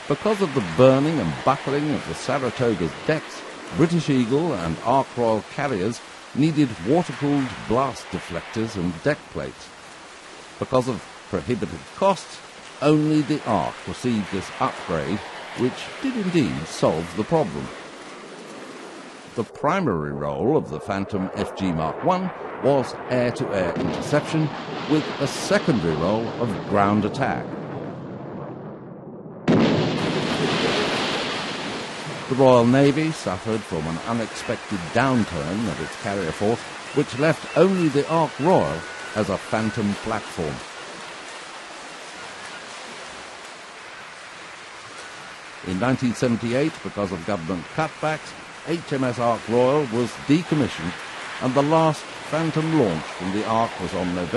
Because of the burning and buckling of the Saratoga's decks, British Eagle and Ark Royal carriers needed water-cooled blast deflectors and deck plates. Because of prohibitive costs, only the Ark received this upgrade, which did indeed solve the problem. The primary role of the Phantom FG.1 was air-to-air interception, with a secondary role of ground attack. The Royal Navy suffered from an unexpected downturn of its carrier force, which left only the Ark Royal as a Phantom platform. In 1978, because of government cutbacks, HMS Ark Royal was decommissioned, and the last Phantom launch from the Ark was on November